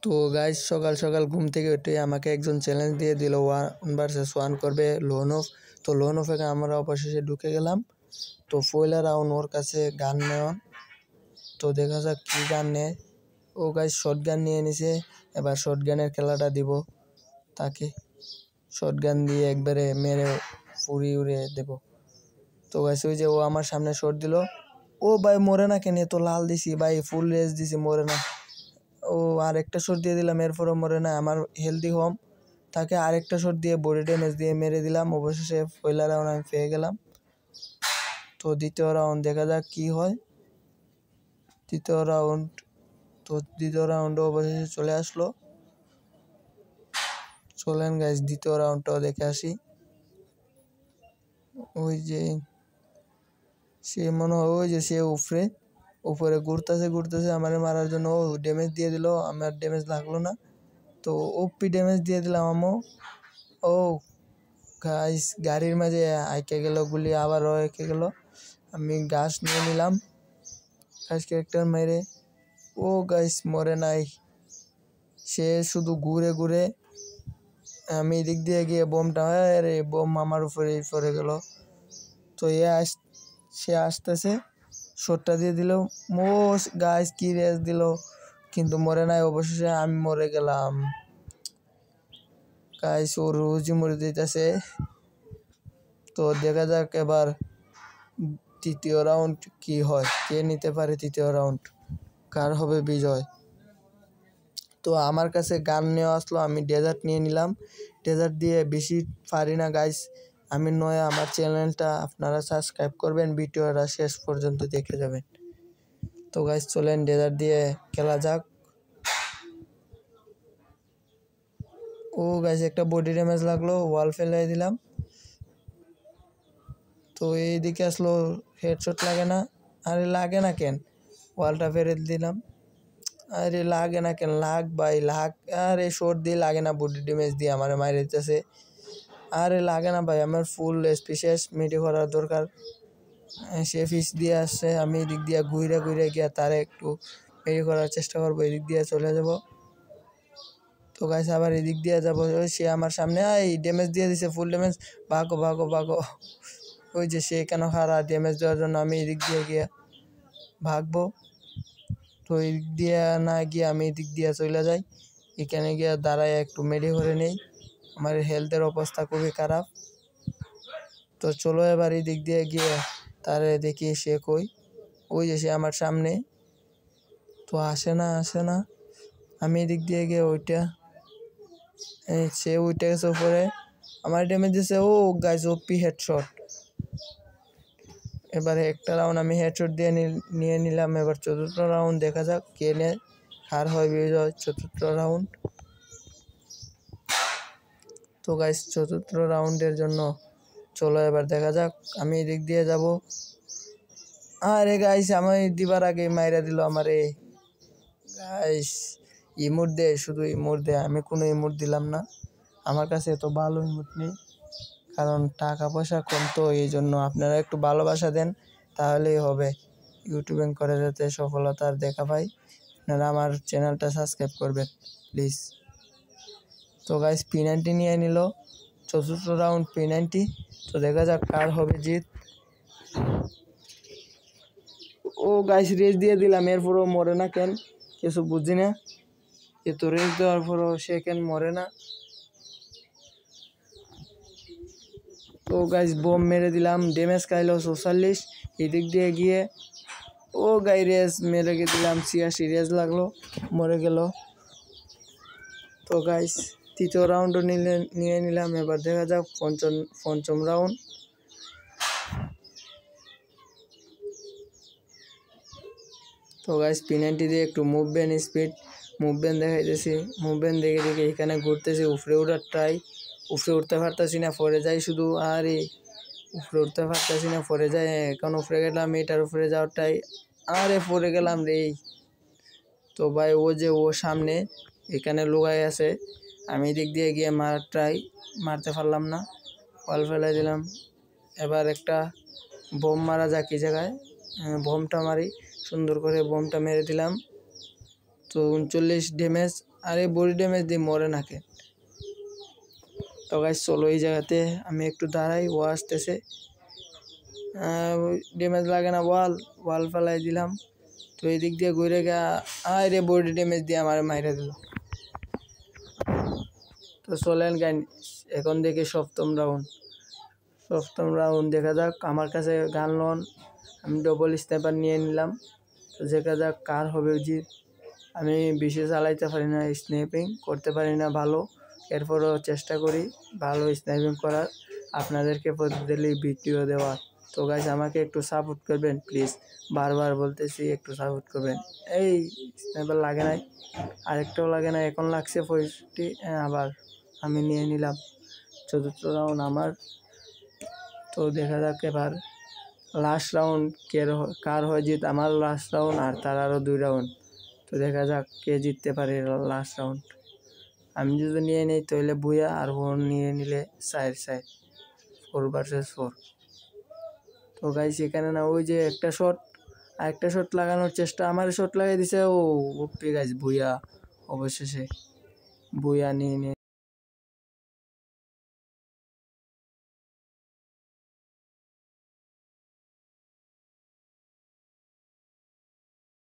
তো গাইস সকাল সকাল ঘুম থেকে উঠে আমাকে একজন চ্যালেঞ্জ দিয়ে দিল 1 ভার্সেস 1 করবে লোন অফ। তো লোন অফে আমরা অবশেষে ঢুকে গেলাম। তো পয়লা রাউন্ড ওর কাছে গান নেওয়া, তো দেখা যাক কী গান নেয়। ও গাইস শর্ট গান নিয়ে নিছে, এবার শর্ট গানের খেলাটা দিব তাকে। শর্ট গান দিয়ে একবারে মেরে ফুরি উড়ে দেব। তো গাইস ওই যে ও আমার সামনে শর্ট দিল, ও ভাই মরে না কেন, তো লাল দিছি ভাই, ফুল রেস দিছি, মরে না। ও আরেকটা শট দিয়ে দিলাম, এরপরও মরে না। আমার হেলদি হোম, তাকে আরেকটা শট দিয়ে বডি ড্যামেজ দিয়ে মেরে দিলাম। অবশেষে পয়লা রাউন্ড আমি পেয়ে গেলাম। তো দ্বিতীয় রাউন্ড দেখা যাক কি হয়। দ্বিতীয় রাউন্ডও অবশেষে চলে আসলো। চলেন গাইস দ্বিতীয় রাউন্ডটাও দেখে আসি। ওই যে সে মনে হয় ওই যে সে উপরে ঘুরতেছে আমার মারার জন্য। ও ড্যামেজ দিয়ে দিল, আমার ড্যামেজ লাগলো না। তো ওপি ড্যামেজ দিয়ে দিলাম আমো। ও গাইস গাড়ির মাঝে আইকে গেল গুলি, আবারও এঁকে গেল। আমি গাছ নিয়ে নিলাম, গাছ ক্যারেক্টার মেরে। ও গাইস মরে নাই, সে শুধু ঘুরে ঘুরে। আমি এদিক দিয়ে গিয়ে বোমটা, আরে বোম আমার উপরে পড়ে গেল। তো সে আসতেছে, শটটা দিয়ে দিল। গাইস কি রেস দিল, কিন্তু মরে নাই। অবশেষে আমি মরে গেলাম। গাইস ও রোজই মরে দিতেছে। তো দেখা যাক এবার তৃতীয় রাউন্ড কি হয়, কে নিতে পারে তৃতীয় রাউন্ড, কার হবে বিজয়। তো আমার কাছে গান নেওয়া আসলো, আমি ডেজার্ট নিয়ে নিলাম। ডেজার্ট দিয়ে বেশি পারি না গাইস, আমি নয়। আমার চ্যানেলটা আপনারা সাবস্ক্রাইব করবেন, ভিডিওটা শেষ পর্যন্ত দেখে যাবেন। তো গাইস চলেন ডেজার্ট দিয়ে খেলা যাক। ও গাইস একটা বডি ড্যামেজ লাগলো, ওয়াল ফেলে দিলাম। তো এইদিকে আসলো, হেডশট লাগে না। আরে লাগে না কেন, ওয়ালটা ফেলে দিলাম। আরে লাগে না কেন, লাগ ভাই লাগ। আরে শর্ট দিয়ে লাগে না, বডি ড্যামেজ দিয়ে আমার মাইরে দিতেছে। আরে লাগে না ভাই, আমার ফুল এসপি শেষ, মেডি করার দরকার। সে ফিস দিয়ে আসছে, আমি এদিক দিয়ে ঘুরে ঘুরে গিয়ে তারে একটু মেডি করার চেষ্টা করবো, এদিক দিয়ে চলে যাব। তো গাইস আবার এদিক দিয়ে যাবো, সে আমার সামনে এই ড্যামেজ দিয়ে দিছে, ফুল ড্যামেজ। ভাগো ভাগো ভাগো। ওই যে সে কেন খারা ড্যামেজ দেওয়ার জন্য, আমি এদিক দিয়ে গিয়ে ভাগবো। তো এদিক দিয়ে না গিয়ে আমি এদিক দিয়ে চলে যাই, এখানে গিয়ে দাঁড়ায় একটু মেডি করে নেই, আমার হেলথের অবস্থা খুবই খারাপ। তো চলো এবার এদিক দিয়ে গিয়ে তারে দেখি সে কই। ওই যে সে আমার সামনে, তো আসে না। আমি এদিক দিয়ে গিয়ে সে উঠে গেছে উপরে, আমার ড্যামেজ দিছে। ও গাইস ওপি হেডশট। এবারে একটা রাউন্ড আমি হেডশট দিয়ে নিয়ে নিলাম। এবার চতুর্থ রাউন্ড দেখা যাক কে নেয়, কার হয় বিজয় চতুর্থ রাউন্ড। তো গাইস চতুর্থ রাউন্ডের জন্য চলো এবার দেখা যাক। আমি এদিক দিয়ে যাব। আরে গাইস আমি দিবার আগে মাইরা দিল আমারে। গাইস ইমোট দে, শুধু ইমোট দে, আমি কোনো ইমোট দিলাম না। আমার কাছে এত ভালো ইমোট নেই, কারণ টাকা পয়সা কম, তো এই জন্য আপনারা একটু ভালোবাসা দেন, তাহলেই হবে। ইউটিউবিং করে যাতে সফলতার দেখা পাই, আপনারা আমার চ্যানেলটা সাবস্ক্রাইব করবেন প্লিজ। তো গাইস P90 নিয়ে নিল, চতুর্থ রাউন্ড P90। তো দেখা যাক কার হবে জিত। ও গাইস রেস দিয়ে দিলাম, এরপরও মরে না কেন, কিছু বুঝি না। এত রেস দেওয়ার পরও সে কেন মরে না। তো গাইস বোম মেরে দিলাম, ড্যামেজ খাইলো 44। এদিক দিয়ে গিয়ে ও গাই রেস মেরে দিলাম, 86 রেস লাগলো, মরে গেল। তো গাইস তৃতীয় রাউন্ডও নিয়ে নিলাম। এবার দেখা যাক পঞ্চম রাউন্ড। তো গাইস P90 দিয়ে একটু মুভমেন্ট দেখাইতেছি। মুভমেন্ট দেখে দেখে এখানে ঘুরতেছি, উপরে উঠার ট্রাই, উপরে উঠতে পারতেছি না, পরে যাই শুধু। আরে উপরে উঠতে পারতেছি না, পরে যাই। এখন উপরে গেলাম, এটার উপরে যাওয়ার ট্রাই, আরে পরে গেলাম রে। তো ভাই ও সামনে এখানে লুকাই আছে, আমি এদিক দিয়ে গিয়ে মারতে পারলাম না, ওয়াল ফেলে দিলাম। এবার একটা বোম মারা যাক এই জায়গায়, বোমটা মারি, সুন্দর করে বোমটা মেরে দিলাম। তো 39 ড্যামেজ, আরে বডি ড্যামেজ দিয়ে মরে না কেন? তো গাইস চলো এই জায়গাতে আমি একটু দাঁড়াই, ও আসতেছে। ড্যামেজ লাগে না, ওয়াল ফেলাই দিলাম। তো এই দিক দিয়ে ঘুরে গা, আরে বডি ড্যামেজ দিয়ে আমার মাইরা দিল। তো চলেন গাইন, এখন দেখি সপ্তম রাউন্ড দেখা যাক। আমার কাছে গান লন, আমি ডবল স্নাইপার নিয়ে নিলাম। তো দেখা যাক কার হবে জিত। আমি বেশি চালাইতে পারি না, স্নাইপিং করতে পারি না ভালো, এরপরও চেষ্টা করি ভালো স্নাইপিং করার, আপনাদেরকে প্রতিদিনই ভিডিও দেওয়ার। তো গাইস আমাকে একটু সাপোর্ট করবেন প্লিজ, বারবার বলতেছি একটু সাপোর্ট করবেন। এই স্নাইপার লাগে নাই, আরেকটাও লাগে না, এখন লাগছে 40। আবার আমি নিয়ে নিলাম চতুর্থ রাউন্ড আমার। তো দেখা যাক এবার লাস্ট রাউন্ড কার হয় জিত, আমার লাস্ট রাউন্ড আর তার আরও 2 রাউন্ড। তো দেখা যাক কে জিততে পারে লাস্ট রাউন্ড। আমি যদি নিয়ে নিই তাহলে বুয়া, আর ও নিয়ে নিলে 4 4 ভার্সেস 4। তো গাইস এখানে না ওই যে একটা শট লাগানোর চেষ্টা, আমার শট লাগিয়ে দিছে। ও ওপি গাইস, বুয়া অবশেষে বুয়া নিয়ে